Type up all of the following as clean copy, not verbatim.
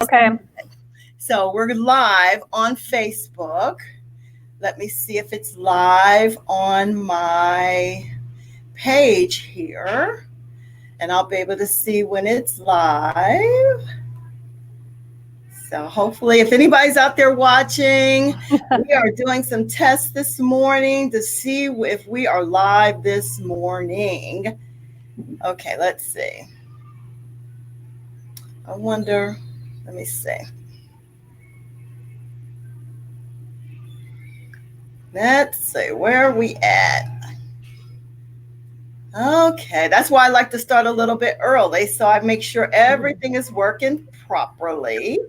Okay. So we're live on Facebook. Let me see if it's live on my page here. And I'll be able to see when it's live. So hopefully, if anybody's out there watching, we are doing some tests this morning to see if we are live this morning. Okay, let's see. I wonder, let me see. Let's see, where are we at? Okay, that's why I like to start a little bit early, so I make sure everything is working properly.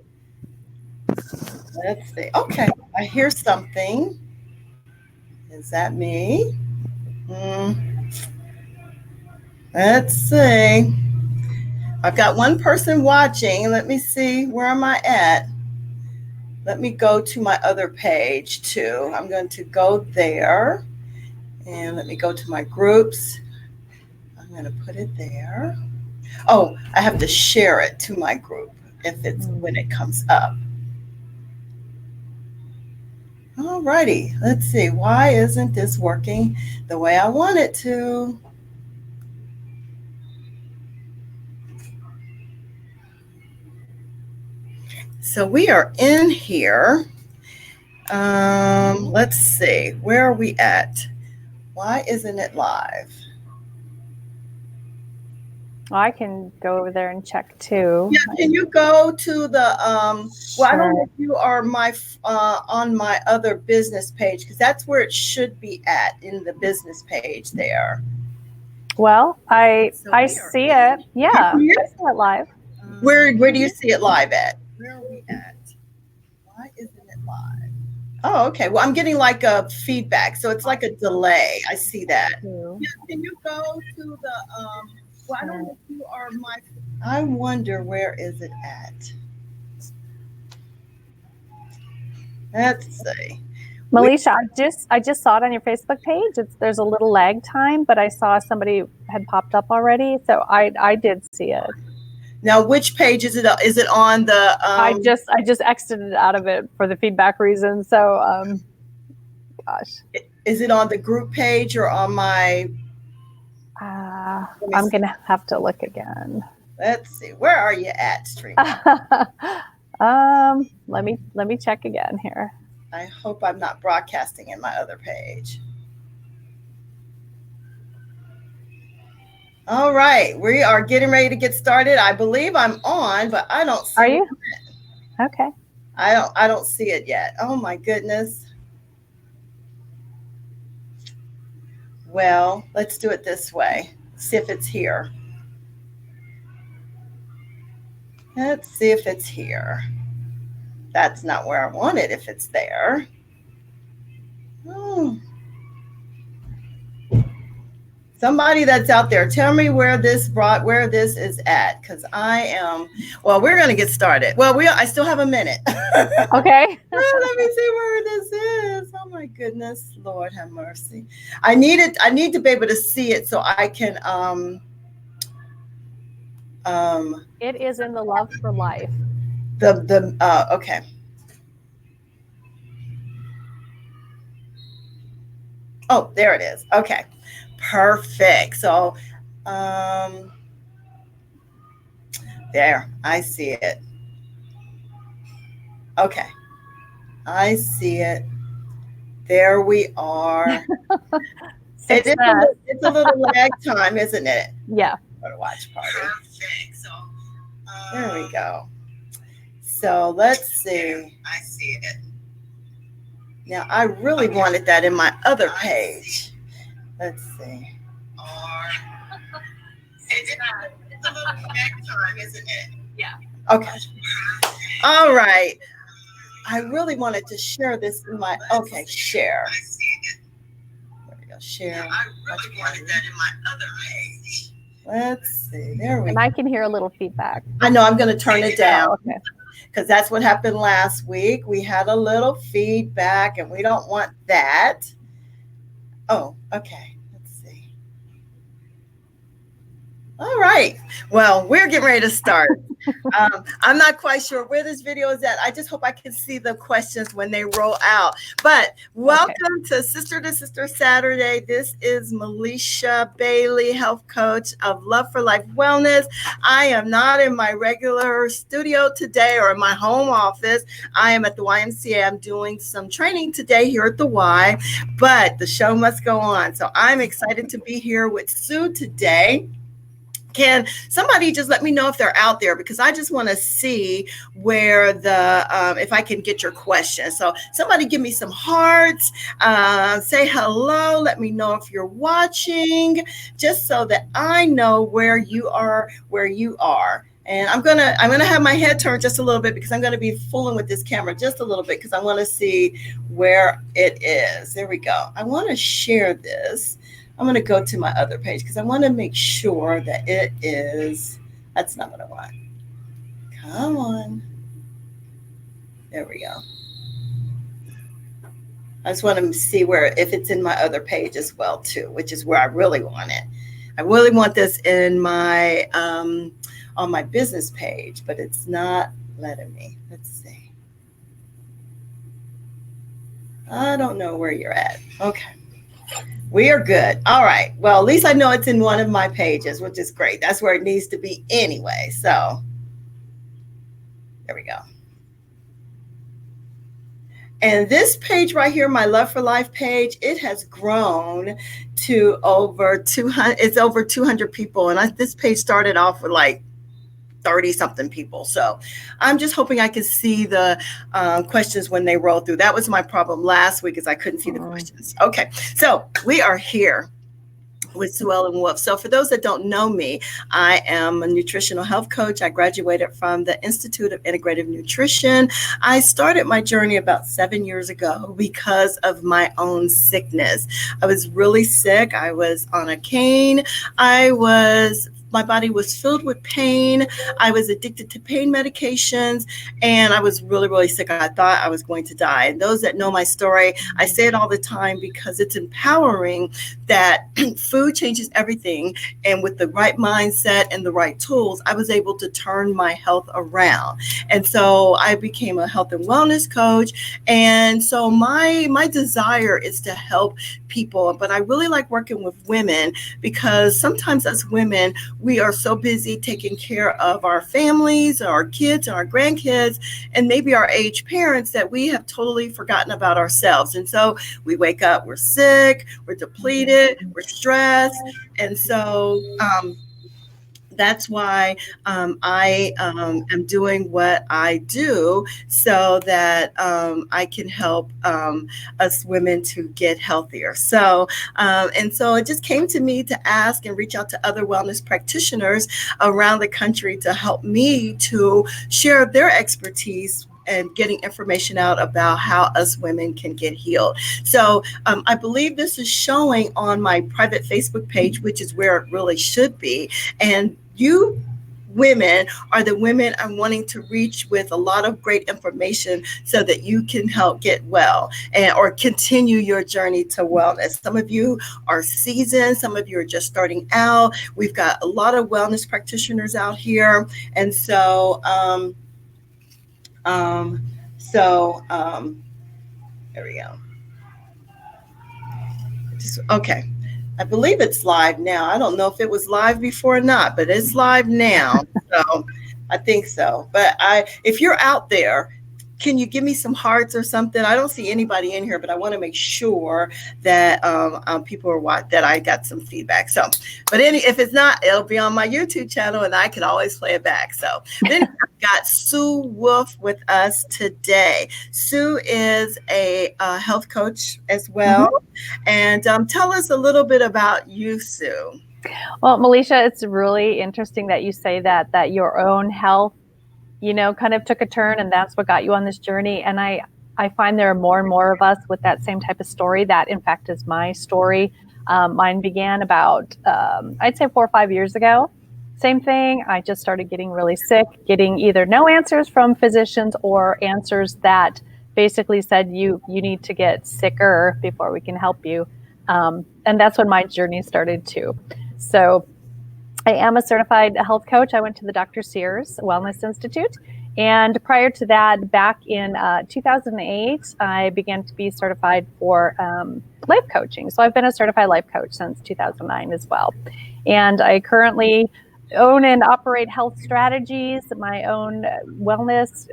Let's see. Okay, I hear something. Is that me? Let's see. I've got one person watching. Let me see. Where am I at? Let me go to my other page too. I'm going to go there. And let me go to my groups. I'm going to put it there. Oh, I have to share it to my group when it comes up. All righty. Let's see. Why isn't this working the way I want it to? So we are in here. Let's see. Where are we at? Why isn't it live? Well, I can go over there and check too. Yeah, can you go to the well, I don't know if you are on my other business page, because that's where it should be at, in the business page there. Well, I see it. Yeah, I see it live. Where do you see it live at? Where are we at? Why isn't it live? Oh, okay. Well, I'm getting like a feedback, so it's like a delay. I see that. Yeah, can you go to the well, I don't know if you are I wonder, where is it at? Let's see. Melisha, I just saw it on your Facebook page. There's a little lag time, but I saw somebody had popped up already, so I did see it. Now, which page is it? Is it on the? I just exited out of it for the feedback reason. So, gosh. Is it on the group page or on my? I'm gonna have to look again. Let's see. Where are you at, Stream? Let me check again here. I hope I'm not broadcasting in my other page. All right, we are getting ready to get started. I believe I'm on, but I don't see it. Are you? It. Okay. I don't see it yet. Oh my goodness. Well, let's do it this way. See if it's here. Let's see if it's here. That's not where I want it if it's there. Oh. Somebody that's out there, tell me where this is at, because I am. Well, we're going to get started. Well, I still have a minute. Okay. Well, let me see where this is. Oh my goodness, Lord have mercy. I need to be able to see it so I can. It is in the Love for Life. Okay. Oh, there it is. Okay. Perfect. So, there, I see it. Okay. I see it. There we are. It's a little lag time, isn't it? Yeah. For the watch party. Perfect. So, there we go. So let's see. I see it. Now, I really wanted that in my other page. Let's see. It's a little lag time, isn't it? Yeah. Okay. All right. I really wanted to share this in my, share. There we go, share. I really wanted that in my other page. Let's see, there we go. And I can hear a little feedback. I know, I'm going to turn it down. Okay. Because that's what happened last week. We had a little feedback and we don't want that. Oh, okay. Let's see. All right. Well, we're getting ready to start. I'm not quite sure where this video is at. I just hope I can see the questions when they roll out. But welcome to Sister Saturday. This is Melisha Bailey, health coach of Love for Life Wellness. I am not in my regular studio today or in my home office. I am at the YMCA. I'm doing some training today here at the Y, but the show must go on. So I'm excited to be here with Sue today. Can somebody just let me know if they're out there, because I just want to see where if I can get your question. So somebody give me some hearts, say hello, let me know if you're watching, just so that I know where you are. And I'm gonna have my head turned just a little bit, because I'm gonna be fooling with this camera just a little bit, because I want to see where it is. There we go. I want to share this. I'm going to go to my other page because I want to make sure that it is. That's not what I want. Come on. There we go. I just want to see if it's in my other page as well too, which is where I really want it. I really want this in my on my business page, but it's not letting me. Let's see. I don't know where you're at. Okay. We are good. All right. Well, at least I know it's in one of my pages, which is great. That's where it needs to be anyway. So there we go. And this page right here, my Love for Life page, it has grown to over 200. It's over 200 people. And this page started off with like 30 something people. So I'm just hoping I can see the questions when they roll through. That was my problem last week, is I couldn't see the questions. Okay. So we are here with Sue Ellen Wolf. So for those that don't know me, I am a nutritional health coach. I graduated from the Institute of Integrative Nutrition. I started my journey about 7 years ago because of my own sickness. I was really sick. I was on a cane. My body was filled with pain. I was addicted to pain medications, and I was really, really sick. I thought I was going to die. And those that know my story, I say it all the time because it's empowering that food changes everything. And with the right mindset and the right tools, I was able to turn my health around. And so I became a health and wellness coach. And so my desire is to help people, but I really like working with women, because sometimes as women, we are so busy taking care of our families, our kids, and our grandkids, and maybe our aged parents, that we have totally forgotten about ourselves. And so we wake up, we're sick, we're depleted, we're stressed. And so that's why I am doing what I do, so that I can help us women to get healthier. So, and so it just came to me to ask and reach out to other wellness practitioners around the country to help me to share their expertise and getting information out about how us women can get healed. So I believe this is showing on my private Facebook page, which is where it really should be. And you women are the women I'm wanting to reach with a lot of great information, so that you can help get well or continue your journey to wellness. Some of you are seasoned, some of you are just starting out. We've got a lot of wellness practitioners out here. And so there we go. Okay. I believe it's live now. I don't know if it was live before or not, but it's live now. So I think so. But if you're out there, can you give me some hearts or something? I don't see anybody in here, but I want to make sure that people are watching, that I got some feedback. So, but if it's not, it'll be on my YouTube channel, and I can always play it back. So then I've got Sue Wolf with us today. Sue is a health coach as well. And tell us a little bit about you, Sue. Well, Melisha, it's really interesting that you say that your own health, kind of took a turn, and that's what got you on this journey. And I find there are more and more of us with that same type of story. That, in fact, is my story. Mine began about, I'd say 4 or 5 years ago. Same thing. I just started getting really sick, getting either no answers from physicians or answers that basically said you need to get sicker before we can help you. And that's when my journey started too. So I am a certified health coach. I went to the Dr. Sears Wellness Institute. And prior to that, back in 2008, I began to be certified for life coaching. So I've been a certified life coach since 2009 as well. And I currently own and operate Health Strategies, my own wellness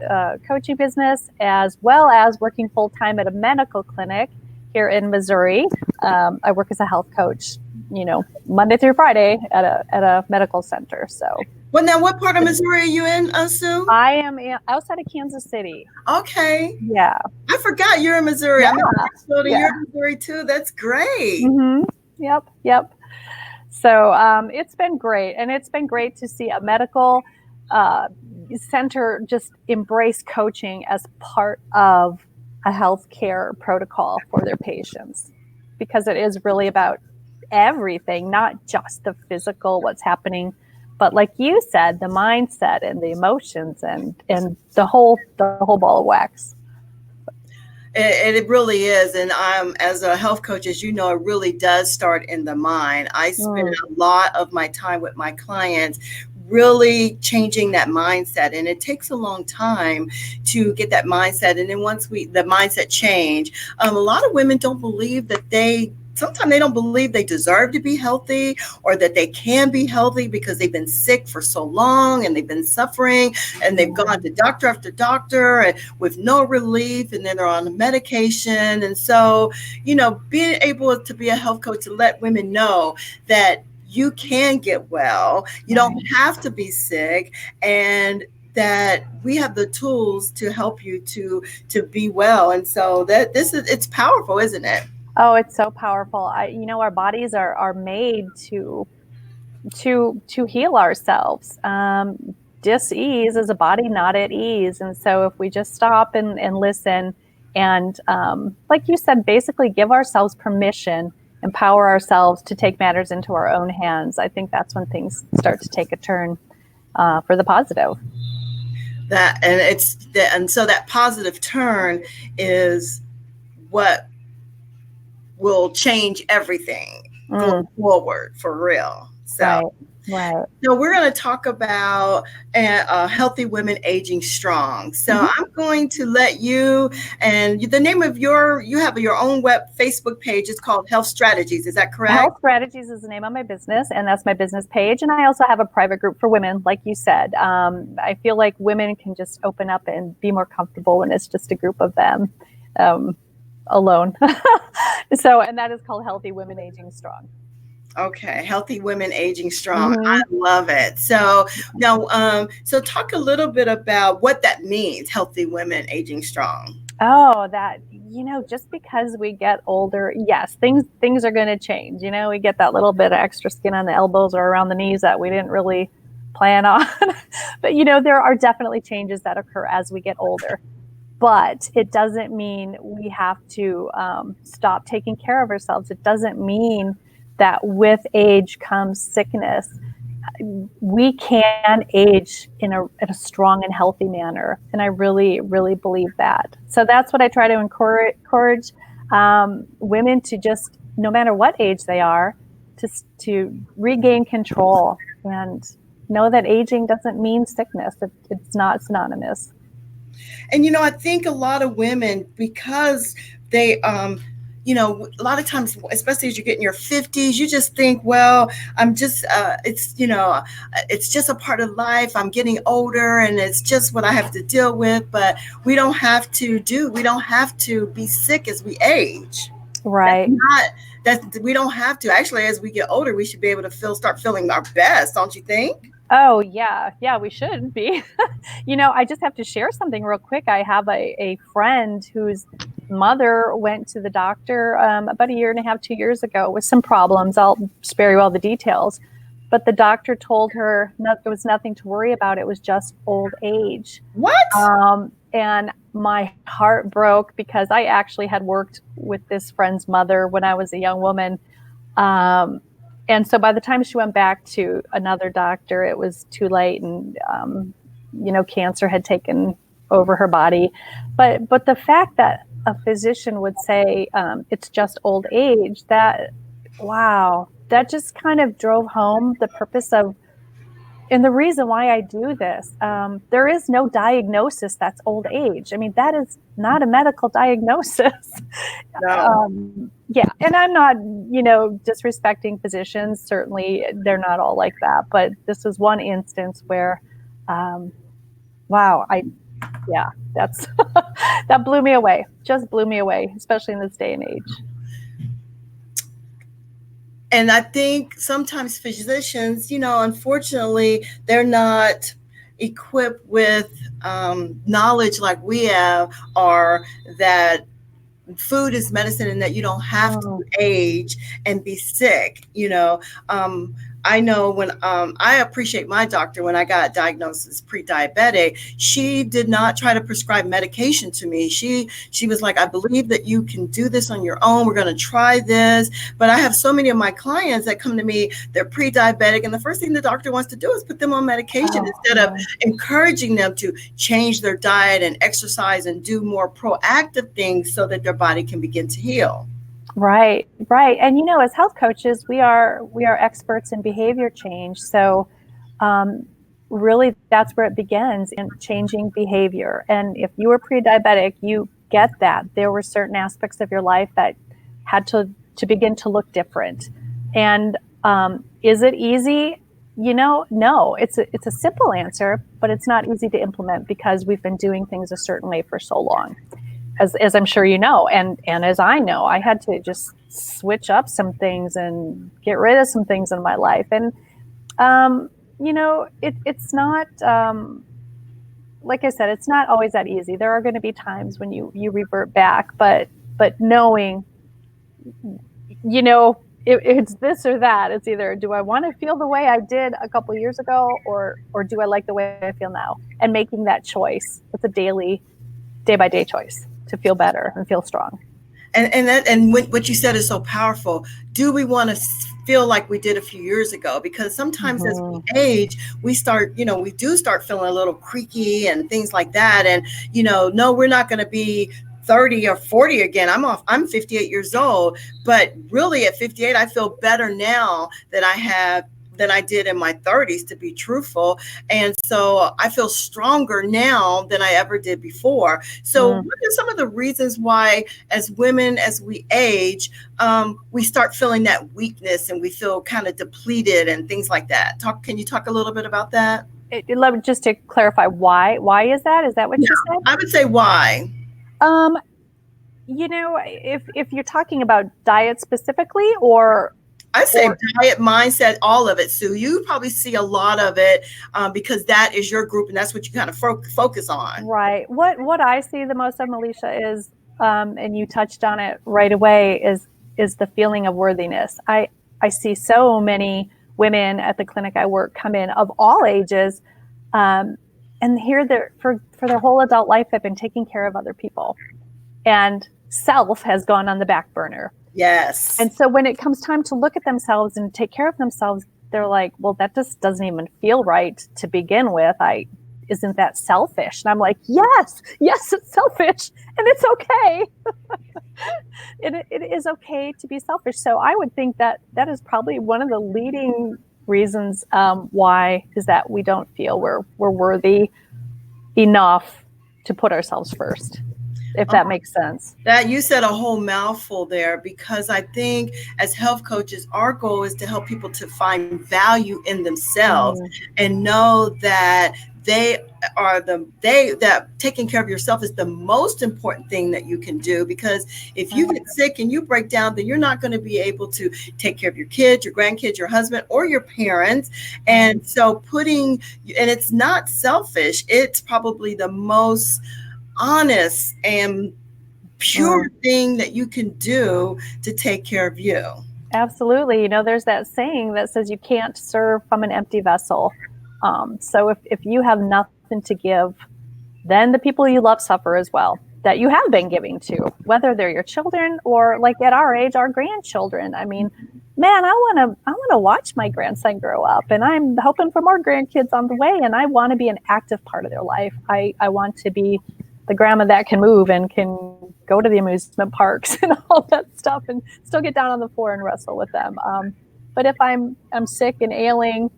coaching business, as well as working full-time at a medical clinic here in Missouri. I work as a health coach, Monday through Friday at a medical center. So, well, now what part of Missouri are you in, Sue? I am outside of Kansas City. Okay. Yeah. I forgot you're in Missouri. Yeah. I'm in Nashville, You're in Missouri too. That's great. Mm-hmm. Yep. So it's been great. And it's been great to see a medical center just embrace coaching as part of a healthcare protocol for their patients, because it is really about everything, not just the physical, what's happening, but like you said, the mindset and the emotions and the whole ball of wax. It really is. And as a health coach, as you know, it really does start in the mind. I spend a lot of my time with my clients really changing that mindset. And it takes a long time to get that mindset. And then once the mindset change, a lot of women don't believe that sometimes they don't believe they deserve to be healthy or that they can be healthy because they've been sick for so long and they've been suffering and they've gone to doctor after doctor and with no relief, and then they're on the medication. And so, being able to be a health coach to let women know that you can get well, you don't have to be sick, and that we have the tools to help you to be well. And so it's powerful, isn't it? Oh, it's so powerful. Our bodies are made to heal ourselves. Dis-ease is a body not at ease. And so if we just stop and listen and, like you said, basically give ourselves permission, empower ourselves to take matters into our own hands, I think that's when things start to take a turn for the positive. And so that positive turn is what will change everything going forward, for real. So, right. So we're going to talk about healthy women aging strong. So I'm going to let you, and the name of you have your own Facebook page. It's called Health Strategies. Is that correct? Health Strategies is the name of my business, and that's my business page. And I also have a private group for women, like you said. I feel like women can just open up and be more comfortable when it's just a group of them alone. So, and that is called Healthy Women Aging Strong. Okay, Healthy Women Aging Strong. I love it. So now, so talk a little bit about what that means, Healthy Women Aging Strong. Oh, that, just because we get older, yes, things are going to change. We get that little bit of extra skin on the elbows or around the knees that we didn't really plan on. But, there are definitely changes that occur as we get older. But it doesn't mean we have to stop taking care of ourselves. It doesn't mean that with age comes sickness. We can age in a strong and healthy manner. And I really, really believe that. So that's what I try to encourage women to just, no matter what age they are, to regain control and know that aging doesn't mean sickness. It's not synonymous. And, I think a lot of women, because they, a lot of times, especially as you get in your 50s, you just think, well, I'm just, it's just a part of life. I'm getting older and it's just what I have to deal with. But we don't have to be sick as we age. Right. We don't have to. Actually, as we get older, we should be able to start feeling our best, don't you think? Oh, yeah. Yeah, we should be. I just have to share something real quick. I have a friend whose mother went to the doctor about 1.5 years, 2 years ago with some problems. I'll spare you all the details. But the doctor told her there was nothing to worry about. It was just old age. What? And my heart broke because I actually had worked with this friend's mother when I was a young woman. And so by the time she went back to another doctor, it was too late, and cancer had taken over her body. But the fact that a physician would say it's just old age, that just kind of drove home the purpose of And the reason why I do this, there is no diagnosis that's old age. I mean, that is not a medical diagnosis. No. Yeah, and I'm not, disrespecting physicians. Certainly, they're not all like that. But this is one instance where, wow, that's that blew me away. Just blew me away, especially in this day and age. And I think sometimes physicians, unfortunately, they're not equipped with knowledge like we have, or that food is medicine and that you don't have to age and be sick. I know when I appreciate my doctor when I got diagnosed as pre-diabetic, she did not try to prescribe medication to me. She was like, I believe that you can do this on your own. We're going to try this. But I have so many of my clients that come to me, they're pre-diabetic, and the first thing the doctor wants to do is put them on medication instead of encouraging them to change their diet and exercise and do more proactive things so that their body can begin to heal. Right. And as health coaches, we are experts in behavior change. So really that's where it begins, in changing behavior. And if you were pre-diabetic, you get that there were certain aspects of your life that had to begin to look different. And is it easy? No, it's a simple answer, but it's not easy to implement because we've been doing things a certain way for so long. As I'm sure you know, and as I know, I had to just switch up some things and get rid of some things in my life. And, it's not, like I said, it's not always that easy. There are going to be times when you revert back, but knowing, it's this or that. It's either, do I want to feel the way I did a couple of years ago, or do I like the way I feel now? And making that choice. It's a day by day choice to feel better and feel strong. And what you said is so powerful. Do we want to feel like we did a few years ago? Because sometimes as we age, we do start feeling a little creaky and things like that. And, no, we're not going to be 30 or 40 again. I'm 58 years old, but really at 58, I feel better now than I did in my 30s, to be truthful. And so I feel stronger now than I ever did before. So what are some of the reasons why, as women, as we age, we start feeling that weakness and we feel kind of depleted and things like that? Can you talk a little bit about that? Just to clarify, why is that? Is that what you said? I would say why. If you're talking about diet specifically, or I say diet, mindset, all of it, Sue. You probably see a lot of it because that is your group and that's what you kind of focus on. Right. What I see the most of, Melisha, is, and you touched on it right away, is the feeling of worthiness. I see so many women at the clinic I work come in of all ages, and here for their whole adult life they've been taking care of other people, and self has gone on the back burner. Yes. And so when it comes time to look at themselves and take care of themselves, they're like, well, that just doesn't even feel right to begin with. Isn't that selfish? And I'm like, yes, it's selfish, and it's okay. It is okay to be selfish. So I would think that is probably one of the leading reasons why is that we don't feel we're worthy enough to put ourselves first. If that makes sense. That you said a whole mouthful there, because I think as health coaches, our goal is to help people to find value in themselves and know that that taking care of yourself is the most important thing that you can do. Because if you get sick and you break down, then you're not going to be able to take care of your kids, your grandkids, your husband, or your parents. And so and it's not selfish. It's probably the most honest and pure thing that you can do to take care of you. Absolutely. There's that saying that says you can't serve from an empty vessel. So if you have nothing to give, then the people you love suffer as well, that you have been giving to, whether they're your children or, like at our age, our grandchildren. I mean, man, I want to watch my grandson grow up, and I'm hoping for more grandkids on the way, and I want to be an active part of their life. I want to be the grandma that can move and can go to the amusement parks and all that stuff and still get down on the floor and wrestle with them. But if I'm sick and ailing,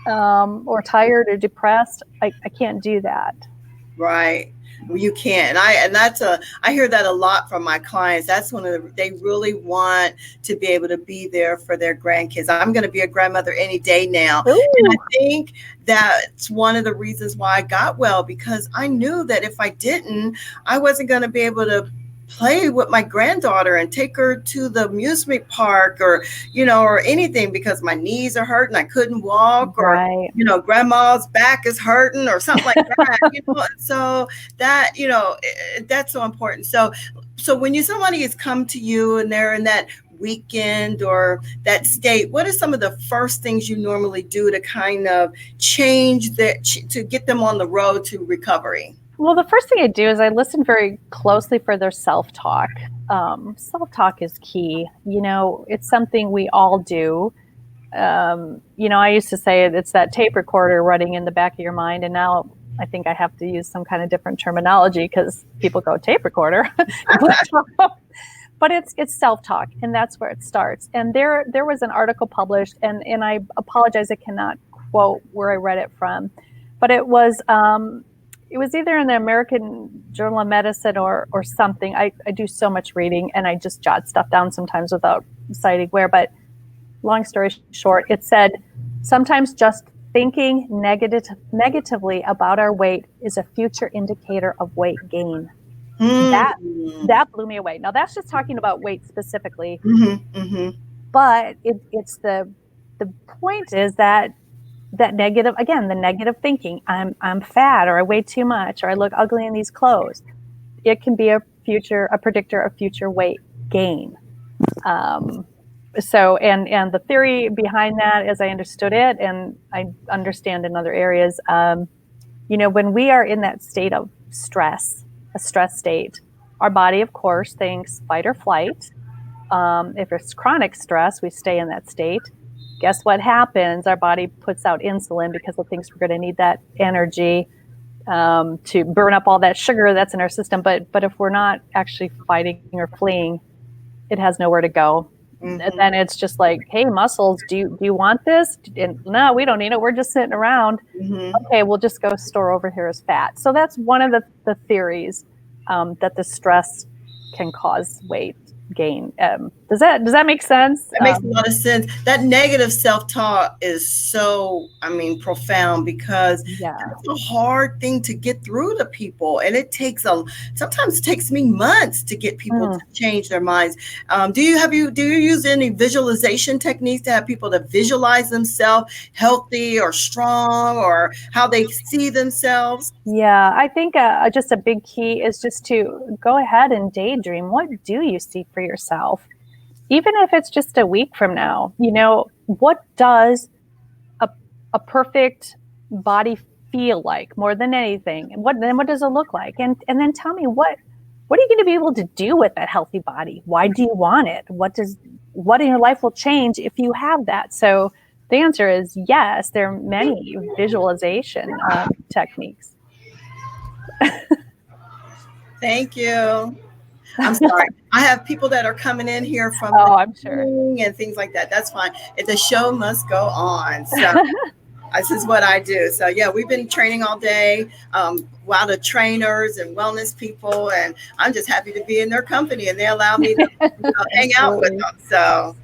or tired or depressed, I can't do that. Right. Well, you can. I hear that a lot from my clients. That's they really want to be able to be there for their grandkids. I'm going to be a grandmother any day now. Ooh. And I think that's one of the reasons why I got well, because I knew that if I didn't, I wasn't going to be able to play with my granddaughter and take her to the amusement park or anything, because my knees are hurting. I couldn't walk, or, right. Grandma's back is hurting or something like that, so that, that's so important. So when somebody has come to you and they're in that weekend or that state, what are some of the first things you normally do to kind of change that, to get them on the road to recovery? Well, the first thing I do is I listen very closely for their self-talk. Self-talk is key. It's something we all do. I used to say it's that tape recorder running in the back of your mind. And now I think I have to use some kind of different terminology because people go tape recorder. But it's self-talk, and that's where it starts. And there was an article published, and I apologize, I cannot quote where I read it from, but it was either in the American Journal of Medicine or something. I do so much reading, and I just jot stuff down sometimes without citing where. But long story short, it said, sometimes just thinking negatively about our weight is a future indicator of weight gain. That blew me away. Now, that's just talking about weight specifically. But it's the point is that negative, again, the negative thinking, I'm fat, or I weigh too much, or I look ugly in these clothes. It can be a predictor of future weight gain. So, and the theory behind that, as I understood it, and I understand in other areas, when we are in that state of stress, a stress state, our body, of course, thinks fight or flight. If it's chronic stress, we stay in that state. Guess what happens? Our body puts out insulin because it thinks we're going to need that energy to burn up all that sugar that's in our system. But if we're not actually fighting or fleeing, it has nowhere to go. And then it's just like, hey, muscles, do you want this? And no, we don't need it. We're just sitting around. Okay, we'll just go store over here as fat. So that's one of the theories that the stress can cause weight gain. Does that make sense? That makes a lot of sense. That negative self-talk is so, profound, because it's a hard thing to get through to people. And sometimes it takes me months to get people to change their minds. Do you use any visualization techniques to have people to visualize themselves healthy or strong, or how they see themselves? Yeah, I think just a big key is just to go ahead and daydream. What do you see for yourself? Even if it's just a week from now, what does a perfect body feel like more than anything? And what does it look like? And then tell me, what are you going to be able to do with that healthy body? Why do you want it? What in your life will change if you have that? So the answer is yes, there are many visualization techniques. Thank you. I'm sorry. I have people that are coming in here from I'm sure, and things like that. That's fine. The show must go on. So this is what I do. So yeah, we've been training all day. A lot of trainers and wellness people, and I'm just happy to be in their company, and they allow me to hang out with them.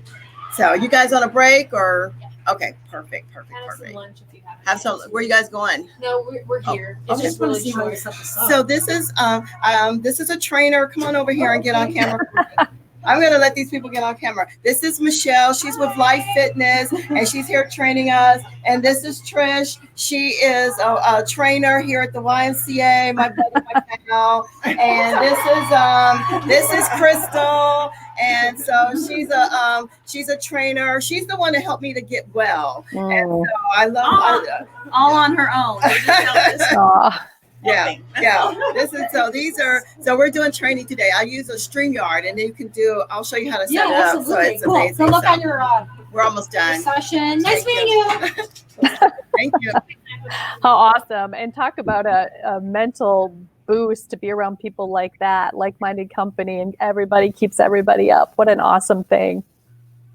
So you guys on a break, or? Okay, perfect. Have some lunch if you have. Have some. Where are you guys going? No, we're here. It's just really short. So this is a trainer. Come on over here and get on camera. I'm going to let these people get on camera. This is Michelle. She's with Life Fitness, and she's here training us. And this is Trish. She is a trainer here at the YMCA, my buddy, my pal. And this is Crystal. And so she's a trainer. She's the one that helped me to get well. And so I love all on her own. Yeah. So we're doing training today. I use a StreamYard, and then I'll show you how to set it up. So it's amazing. So look on your we're almost done. Session. Nice meeting you. Thank you. How awesome. And talk about a mental boost to be around people like that, like-minded company, and everybody keeps everybody up. What an awesome thing.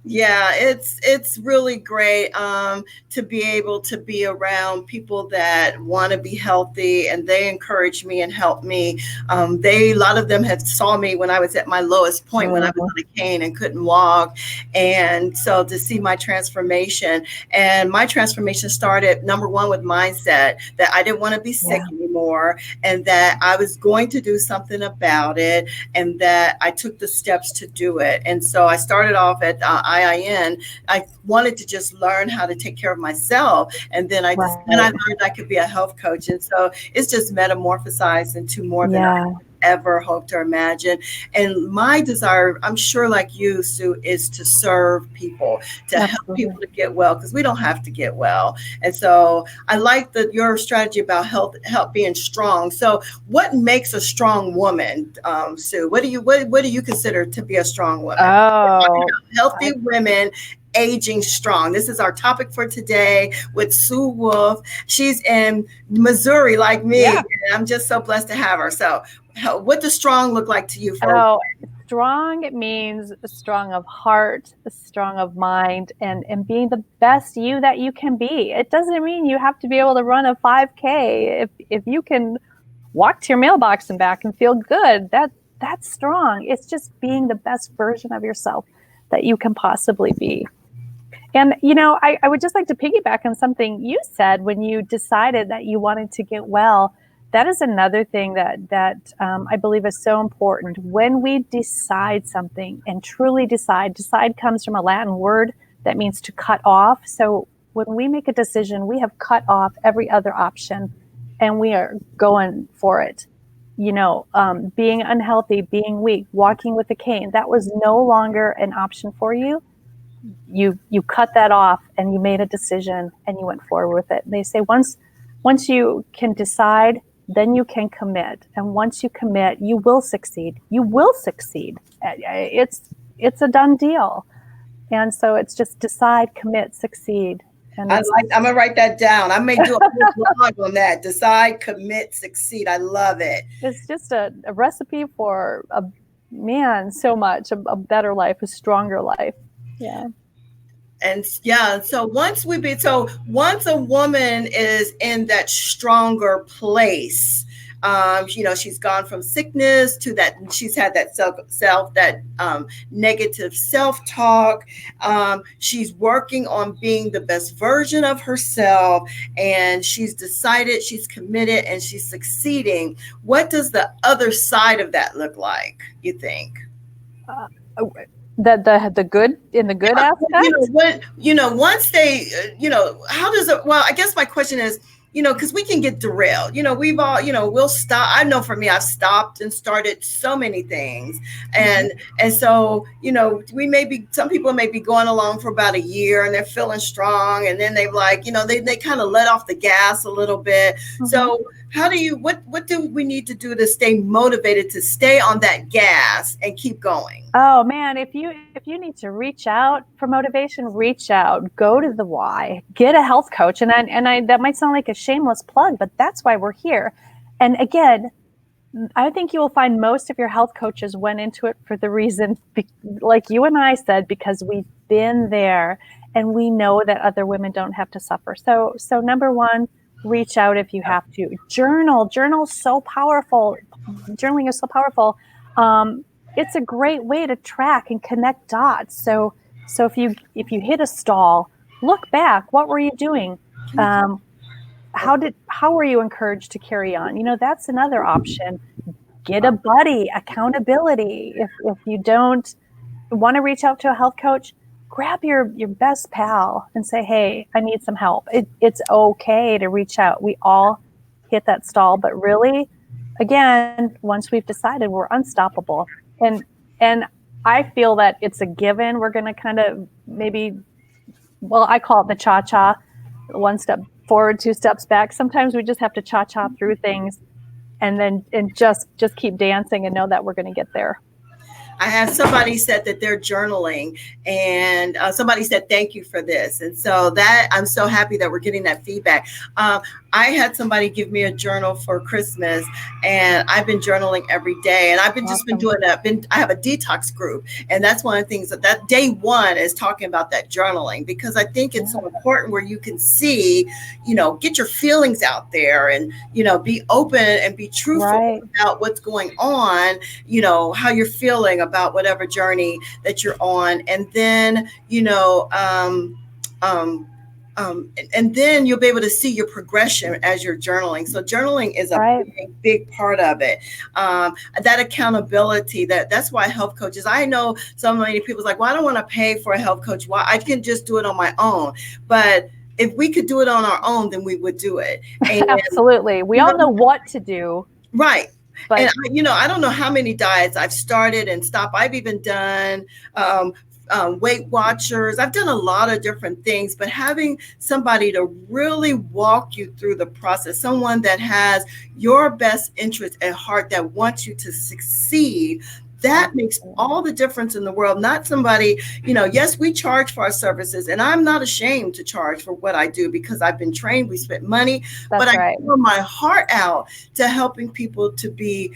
Yeah, it's really great to be able to be around people that want to be healthy, and they encourage me and help me. A lot of them have saw me when I was at my lowest point, when I was on a cane and couldn't walk, and so to see my transformation, and my transformation started, number one, with mindset, that I didn't want to be sick anymore, and that I was going to do something about it, and that I took the steps to do it. And so I started off at IIN. I wanted to just learn how to take care of myself, and then I learned I could be a health coach, and so it's just metamorphosized into more than I ever hoped or imagined. And my desire, I'm sure, like you, Sue, is to serve people, to help people to get well, because we don't have to get well. And so I like your strategy about help being strong. So what makes a strong woman, Sue? What do you consider to be a strong woman? Healthy women aging strong. This is our topic for today with Sue Wolf. She's in Missouri, like me, and I'm just so blessed to have her. So what does strong look like to you? Strong, it means strong of heart, strong of mind, and being the best you that you can be. It doesn't mean you have to be able to run a 5K. If you can walk to your mailbox and back and feel good, that's strong. It's just being the best version of yourself that you can possibly be. And, I would just like to piggyback on something you said when you decided that you wanted to get well. That is another thing that I believe is so important. When we decide something and truly decide comes from a Latin word that means to cut off. So when we make a decision, we have cut off every other option and we are going for it. Being unhealthy, being weak, walking with a cane, that was no longer an option for you. You cut that off and you made a decision and you went forward with it. And they say once you can decide, then you can commit. And once you commit, you will succeed. You will succeed. It's a done deal. And so it's just decide, commit, succead. And I'm gonna write that down. I may do a blog on that. Decide, commit, succeed. I love it. It's just a recipe for a better life, a stronger life. Yeah. And so once a woman is in that stronger place, she's gone from sickness to that, she's had that negative self-talk. She's working on being the best version of herself, and she's decided, she's committed, and she's succeeding. What does the other side of that look like, you think? The good in the good aspect? Once they, how does it, well, I guess my question is, because we can get derailed. We've all, we'll stop. I know for me, I've stopped and started so many things. And so, some people may be going along for about a year and they're feeling strong. And then they've they kind of let off the gas a little bit. Mm-hmm. So what do we need to do to stay motivated, to stay on that gas and keep going? Oh man, if you need to reach out for motivation, reach out, go to the Y, get a health coach. And I that might sound like a shameless plug, but that's why we're here. And again, I think you will find most of your health coaches went into it for the reason, like you and I said, because we've been there and we know that other women don't have to suffer. So number one, reach out if you have to. Journal's so powerful. Journaling is so powerful. It's a great way to track and connect dots. So if you hit a stall, look back. What were you doing? How were you encouraged to carry on? That's another option. Get a buddy, accountability. If you don't want to reach out to a health coach, grab your best pal and say, hey, I need some help. It's okay to reach out. We all hit that stall, but really, again, once we've decided, we're unstoppable. And I feel that it's a given. We're going to kind of I call it the cha-cha, 1 step forward, 2 steps back. Sometimes we just have to cha-cha through things and just keep dancing and know that we're going to get there. I have somebody said that they're journaling, and somebody said thank you for this, and so that I'm so happy that we're getting that feedback. I had somebody give me a journal for Christmas, and I've been journaling every day, and I've been just been doing that. I have a detox group, and that's one of the things that day one is talking about that journaling, because I think it's so important where you can see, get your feelings out there, and be open and be truthful about what's going on, how you're feeling about whatever journey that you're on, and then and then you'll be able to see your progression as you're journaling. So journaling is a big part of it. That accountability, that's why health coaches, I know so many people's like, well, I don't want to pay for a health coach. Why? I can just do it on my own. But if we could do it on our own, then we would do it. And, absolutely. We all know what to do. Right. But I don't know how many diets I've started and stopped. I've even done Weight Watchers. I've done a lot of different things, but having somebody to really walk you through the process, someone that has your best interest at heart, that wants you to succeed, that makes all the difference in the world. Not somebody, yes, we charge for our services, and I'm not ashamed to charge for what I do because I've been trained, we spent money, but I pour my heart out to helping people to be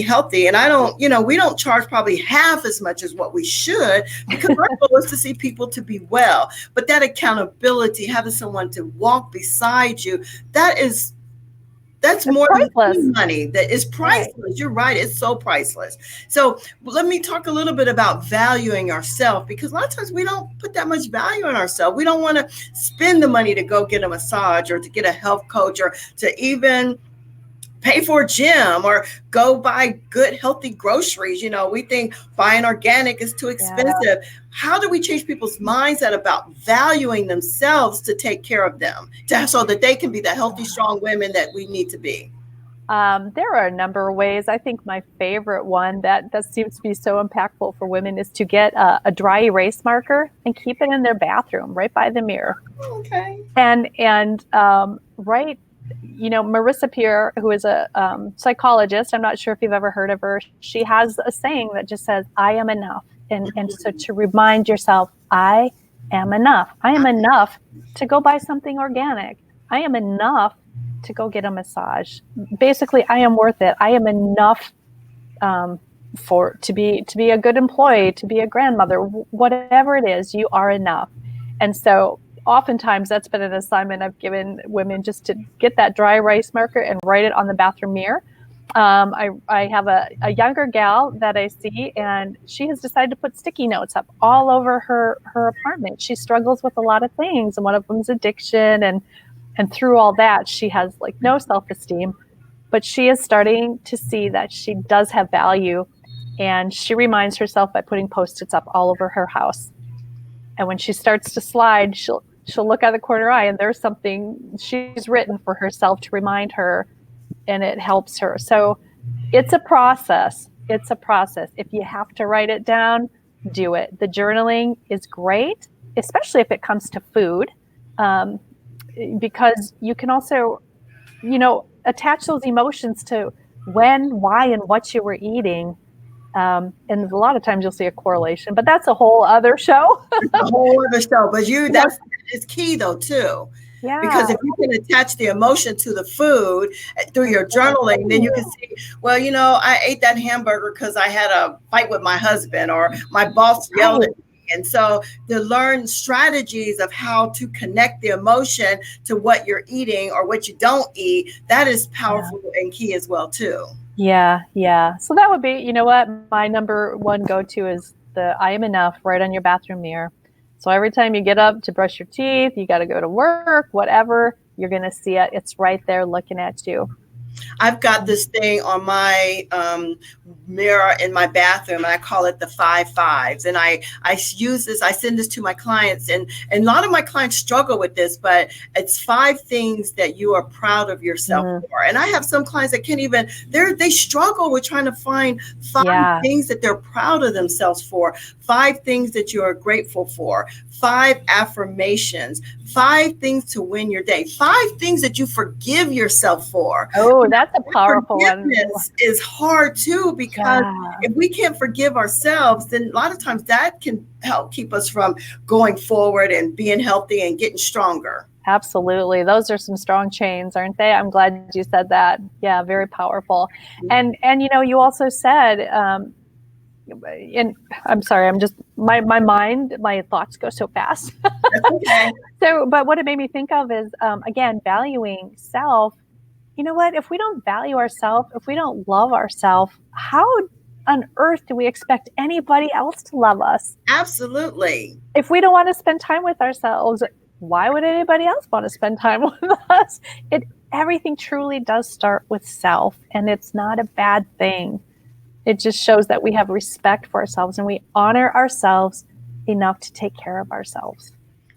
healthy. And I don't, we don't charge probably half as much as what we should, because our goal is to see people to be well. But that accountability, having someone to walk beside you, that's more than money. That is priceless. Right. You're right. It's so priceless. So let me talk a little bit about valuing ourselves, because a lot of times we don't put that much value in ourselves. We don't want to spend the money to go get a massage or to get a health coach or to even pay for a gym or go buy good, healthy groceries. We think buying organic is too expensive. Yeah. How do we change people's mindset about valuing themselves to take care of them, so that they can be the healthy, strong women that we need to be? There are a number of ways. I think my favorite one that seems to be so impactful for women is to get a dry erase marker and keep it in their bathroom right by the mirror. Okay. And Marissa Peer, who is a psychologist, I'm not sure if you've ever heard of her. She has a saying that just says, I am enough. And so to remind yourself, I am enough. I am enough to go buy something organic. I am enough to go get a massage. Basically, I am worth it. I am enough to be a good employee, to be a grandmother, whatever it is, you are enough. And so oftentimes that's been an assignment I've given women, just to get that dry erase marker and write it on the bathroom mirror. I have a younger gal that I see, and she has decided to put sticky notes up all over her apartment. She struggles with a lot of things, and one of them is addiction, and through all that, she has no self-esteem, but she is starting to see that she does have value, and she reminds herself by putting Post-its up all over her house. And when she starts to slide, she'll look out the corner eye, and there's something she's written for herself to remind her, and it helps her. So it's a process. It's a process. If you have to write it down, do it. The journaling is great, especially if it comes to food, because you can also, attach those emotions to when, why, and what you were eating. And a lot of times you'll see a correlation, but that's a whole other show. A whole other show. But it's key though too. Yeah. Because if you can attach the emotion to the food through your journaling, then you can see, well, I ate that hamburger because I had a fight with my husband, or my boss yelled at me. And so to learn strategies of how to connect the emotion to what you're eating or what you don't eat, that is powerful and key as well too. Yeah. So that would be, my number one go-to is the I am enough right on your bathroom mirror. So every time you get up to brush your teeth, you got to go to work, whatever, you're going to see it. It's right there looking at you. I've got this thing on my mirror in my bathroom, and I call it the 5 5s. And I use this, I send this to my clients, and a lot of my clients struggle with this, but it's 5 things that you are proud of yourself for. And I have some clients that can't even, they struggle with trying to find 5 things that they're proud of themselves for, 5 things that you are grateful for, 5 affirmations, 5 things to win your day, 5 things that you forgive yourself for. Oh, Oh, that's a powerful one. Forgiveness is hard too, because Yeah. if we can't forgive ourselves, then a lot of times that can help keep us from going forward and being healthy and getting stronger. Absolutely. Those are some strong chains, aren't they? I'm glad you said that. Yeah, very powerful. And you know, you also said, and I'm sorry, I'm just my mind, my thoughts go so fast. That's okay. So, but what it made me think of is, again, valuing self. You know what? If we don't value ourselves, if we don't love ourselves, how on earth do we expect anybody else to love us? Absolutely. If we don't want to spend time with ourselves, why would anybody else want to spend time with us? Everything truly does start with self, and it's not a bad thing. It just shows that we have respect for ourselves and we honor ourselves enough to take care of ourselves.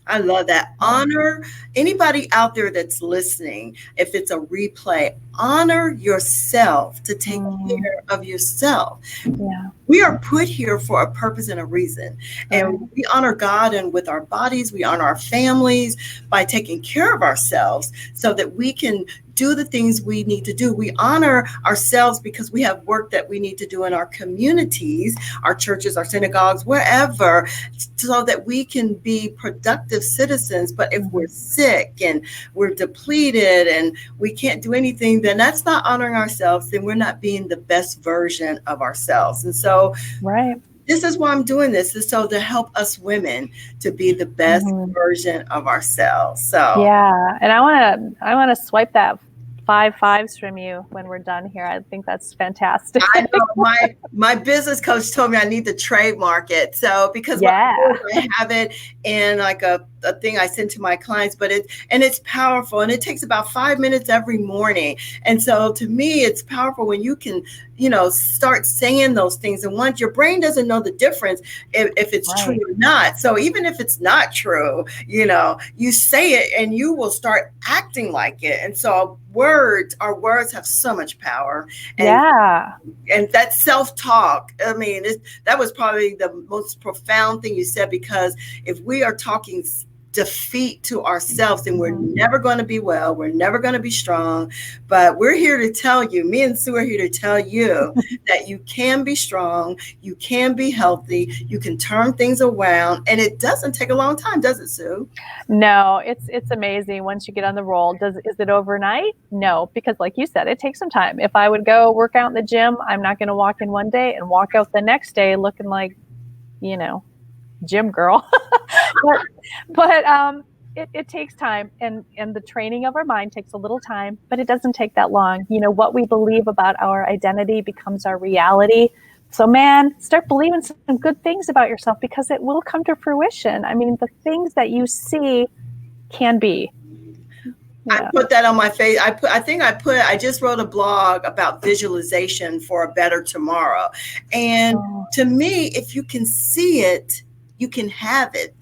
I love that. Honor anybody out there that's listening. If it's a replay, honor yourself to take care of yourself. Yeah. We are put here for a purpose and a reason. And we honor God, and with our bodies, we honor our families by taking care of ourselves so that we can do the things we need to do. We honor ourselves because we have work that we need to do in our communities, our churches, our synagogues, wherever, so that we can be productive citizens. But if we're sick and we're depleted and we can't do anything, then that's not honoring ourselves. Then we're not being the best version of ourselves. And so this is why I'm doing this, is so to help us women to be the best version of ourselves. So yeah, and I want to swipe that 5 5s from you when we're done here. I think that's fantastic. I know my business coach told me I need to trademark it. So because I have it in like a thing I send to my clients, but it's powerful, and it takes about 5 minutes every morning. And so to me, it's powerful when you can, start saying those things. And once your brain doesn't know the difference if it's true or not. So even if it's not true, you say it and you will start acting like it. And so our words have so much power. And that self-talk, I mean, that was probably the most profound thing you said, because if we are talking defeat to ourselves, then we're never going to be well, we're never going to be strong. But we're here to tell you, me and Sue are here to tell you that you can be strong, you can be healthy, you can turn things around, and it doesn't take a long time, does it, Sue? No, it's amazing once you get on the roll. Is it overnight? No, because like you said, it takes some time. If I would go work out in the gym, I'm not going to walk in one day and walk out the next day looking like, gym girl. but it takes time, and the training of our mind takes a little time, but it doesn't take that long. What we believe about our identity becomes our reality. So man, start believing some good things about yourself, because it will come to fruition. I mean, the things that you see can be. I put that on my face. I just wrote a blog about visualization for a better tomorrow. And to me, if you can see it, you can have it.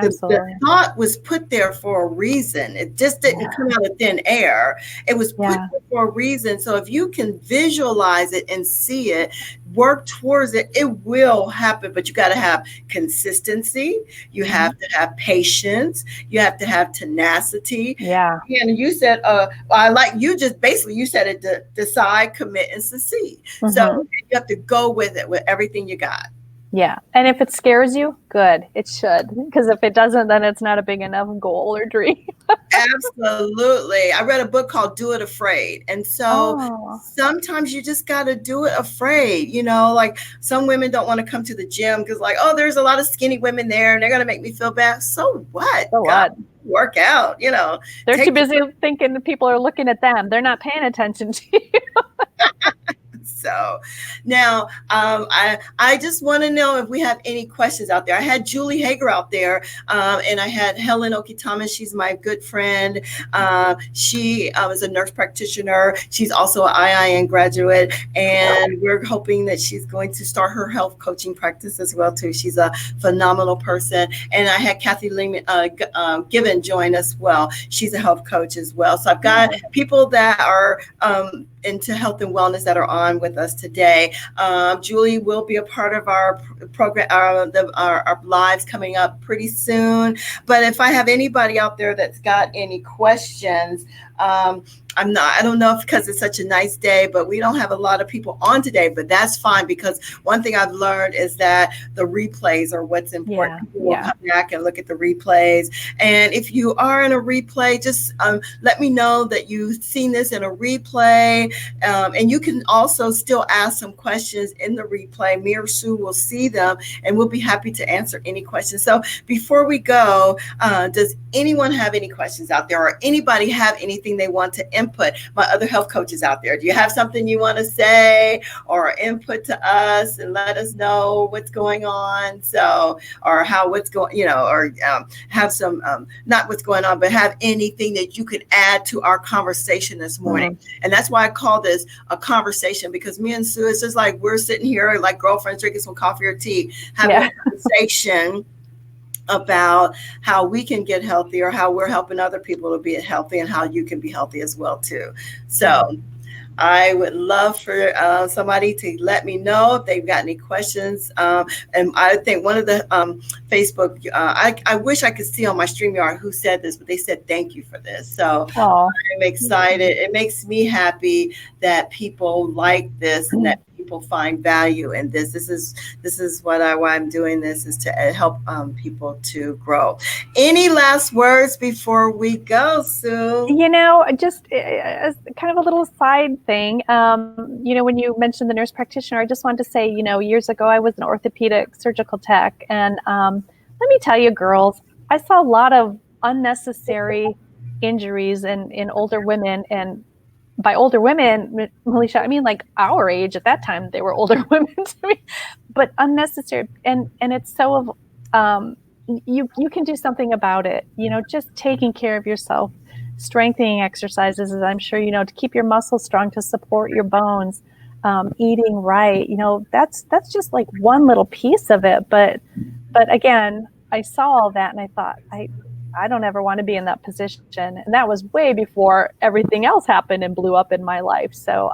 The thought was put there for a reason. It just didn't come out of thin air. It was put there for a reason. So if you can visualize it and see it, work towards it, it will happen. But you got to have consistency. You have to have patience. You have to have tenacity. Yeah. And you said, you said it, decide, commit, and succeed. So you have to go with it with everything you got. Yeah. And if it scares you, good. It should. Because if it doesn't, then it's not a big enough goal or dream. Absolutely. I read a book called Do It Afraid. And so sometimes you just got to do it afraid. Like some women don't want to come to the gym because there's a lot of skinny women there and they're going to make me feel bad. So what? Work out, They're too busy thinking that people are looking at them. They're not paying attention to you. So now I just want to know if we have any questions out there. I had Julie Hager out there, and I had Helen Oki Thomas. She's my good friend. She is a nurse practitioner. She's also an IIN graduate, and we're hoping that she's going to start her health coaching practice as well too. She's a phenomenal person. And I had Kathy Given join us well. She's a health coach as well. So I've got people that are into health and wellness that are on with us today. Julie will be a part of our program, our lives coming up pretty soon. But if I have anybody out there that's got any questions, I don't know if because it's such a nice day, but we don't have a lot of people on today, but that's fine because one thing I've learned is that the replays are what's important. Yeah, People will come back and look at the replays. And if you are in a replay, just let me know that you've seen this in a replay. And you can also still ask some questions in the replay. Me or Sue will see them and we'll be happy to answer any questions. So before we go, does anyone have any questions out there or anybody have anything they want to input? My other health coaches out there, do you have something you want to say or input to us and let us know what's going on? So, or how what's going, or have some, not what's going on, but have anything that you could add to our conversation this morning. Mm-hmm. And that's why I call this a conversation, because me and Sue, it's just like we're sitting here like girlfriends drinking some coffee or tea, having a conversation about how we can get healthy or how we're helping other people to be healthy and how you can be healthy as well too. So I would love for somebody to let me know if they've got any questions. And I think one of the Facebook, I wish I could see on my StreamYard who said this, but they said thank you for this. So I'm excited. It makes me happy that people like this and that people find value in this. This is why I'm doing this, is to help people to grow. Any last words before we go, Sue? Just as kind of a little side thing, when you mentioned the nurse practitioner, I just wanted to say, years ago I was an orthopedic surgical tech, and let me tell you, girls, I saw a lot of unnecessary injuries in older women. And by older women, Melisha, I mean like our age at that time, they were older women to me, but unnecessary. And it's so you can do something about it, just taking care of yourself, strengthening exercises, as I'm sure to keep your muscles strong, to support your bones, eating right, that's just like one little piece of it. But again, I saw all that and I thought, I don't ever want to be in that position. And that was way before everything else happened and blew up in my life. So,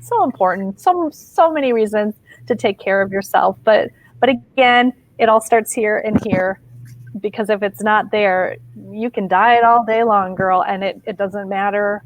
so important. So many reasons to take care of yourself. But again, it all starts here and here, because if it's not there, you can diet all day long, girl. And it doesn't matter.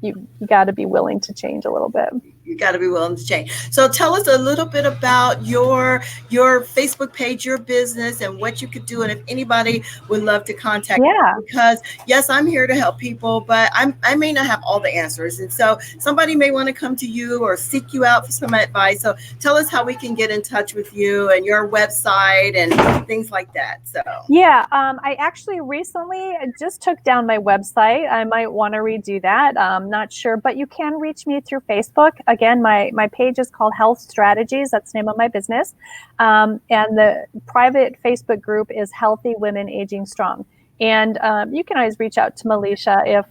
You got to be willing to change a little bit. You got to be willing to change. So tell us a little bit about your Facebook page, your business, and what you could do. And if anybody would love to contact you, because yes, I'm here to help people, but I may not have all the answers. And so somebody may want to come to you or seek you out for some advice. So tell us how we can get in touch with you and your website and things like that. So I actually recently just took down my website. I might want to redo that. I'm not sure, but you can reach me through Facebook. Again, my page is called Health Strategies. That's the name of my business. And the private Facebook group is Healthy Women Aging Strong. And you can always reach out to Melisha if,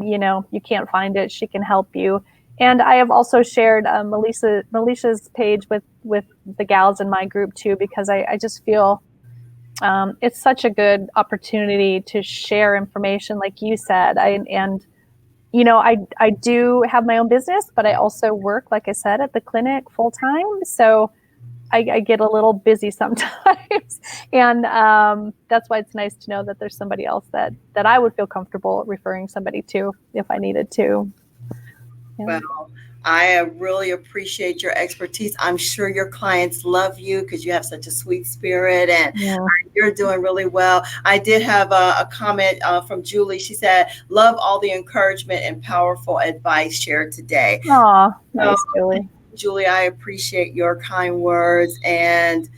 you can't find it. She can help you. And I have also shared Melisha's page with the gals in my group too, because I just feel it's such a good opportunity to share information, like you said. I do have my own business, but I also work, like I said, at the clinic full time. So I get a little busy sometimes. And that's why it's nice to know that there's somebody else that I would feel comfortable referring somebody to if I needed to. Yeah. Well, I really appreciate your expertise. I'm sure your clients love you because you have such a sweet spirit and you're doing really well. I did have a comment from Julie. She said, love all the encouragement and powerful advice shared today. Aw, nice, Julie. Julie, I appreciate your kind words. And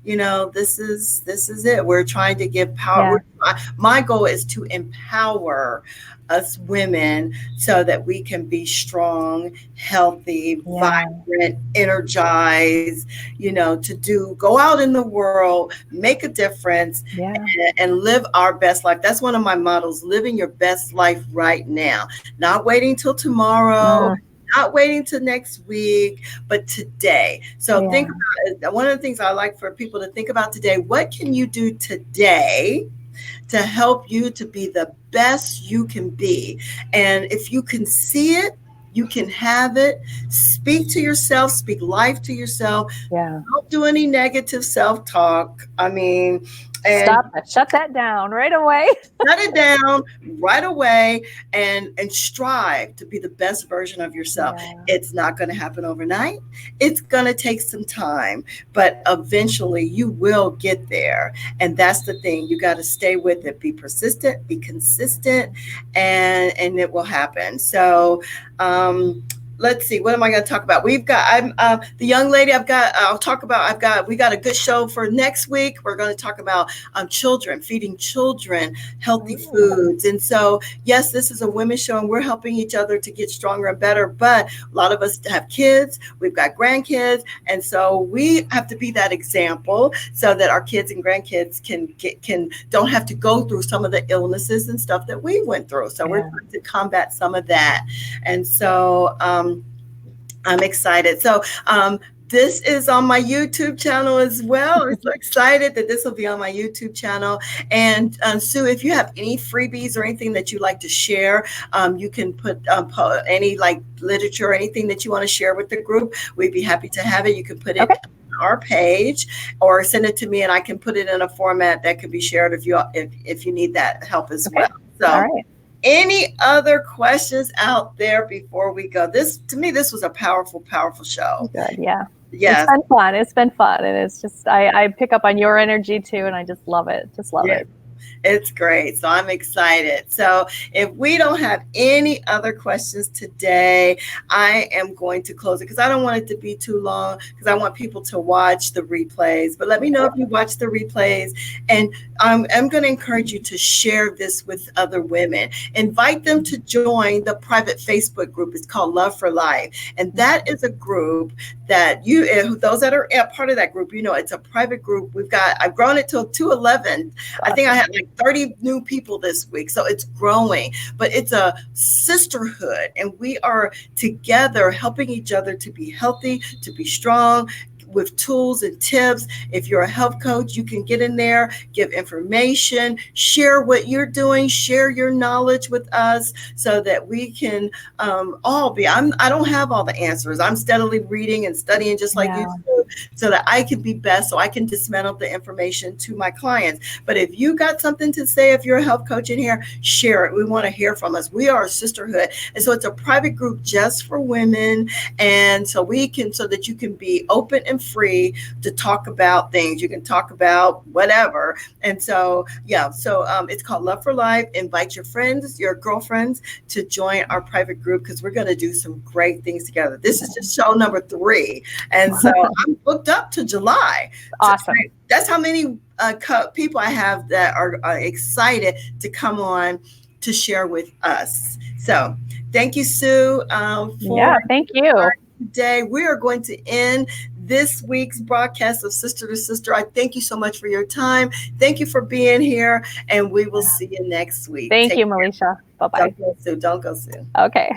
this is it. We're trying to give power. My goal is to empower us women so that we can be strong, healthy, vibrant, energized, to go out in the world, make a difference, and live our best life. That's one of my mottos, living your best life right now, not waiting till tomorrow. Not waiting till next week, but today. So think about it. One of the things I like for people to think about today, what can you do today to help you to be the best you can be? And if you can see it, you can have it. Speak to yourself, speak life to yourself. Don't do any negative self-talk. I mean, And Stop that. Shut that down right away. shut it down right away and strive to be the best version of yourself. Yeah. It's not going to happen overnight. It's going to take some time, but eventually you will get there. And that's the thing. You got to stay with it. Be persistent, be consistent, and it will happen. So, let's see, what am I going to talk about? We got a good show for next week. We're going to talk about children, feeding children healthy foods. And so, yes, this is a women's show and we're helping each other to get stronger and better. But a lot of us have kids, we've got grandkids. And so we have to be that example so that our kids and grandkids don't have to go through some of the illnesses and stuff that we went through. So we're trying to combat some of that. And so, I'm excited. So this is on my YouTube channel as well. I'm so excited that this will be on my YouTube channel. And Sue, if you have any freebies or anything that you'd like to share, you can put any like literature or anything that you want to share with the group. We'd be happy to have it. You can put it on our page or send it to me and I can put it in a format that could be shared if you need that help as well. So. All right. Any other questions out there before we go? This was a powerful, powerful show. Good. Yeah. Yes. It's been fun. It's been fun. And it's just, I pick up on your energy too. And I just love it. Just love it. It's great. So I'm excited. So if we don't have any other questions today, I am going to close it because I don't want it to be too long because I want people to watch the replays. But let me know if you watch the replays. And I'm going to encourage you to share this with other women. Invite them to join the private Facebook group. It's called Love for Life. And that is a group that those that are part of that group, it's a private group. I've grown it to 211. I think I had like 30 new people this week. So it's growing, but it's a sisterhood and we are together helping each other to be healthy, to be strong, with tools and tips. If you're a health coach, you can get in there, give information, share what you're doing, share your knowledge with us so that we can all be, I don't have all the answers. I'm steadily reading and studying just like you do so that I can be best, so I can dismantle the information to my clients. But if you got something to say, if you're a health coach in here, share it. We want to hear from us. We are a sisterhood. And so it's a private group just for women. And so so that you can be open and free to talk about things. You can talk about whatever. And so, it's called Love for Life. Invite your friends, your girlfriends to join our private group because we're going to do some great things together. This is just show number 3. And so I'm booked up to July. Awesome. So that's how many people I have that are excited to come on to share with us. So thank you, Sue. Thank you. Today, we are going to end this week's broadcast of Sister to Sister. I thank you so much for your time. Thank you for being here, and we will see you next week. Thank you, Melisha. Bye-bye. Don't go, Sue. Okay.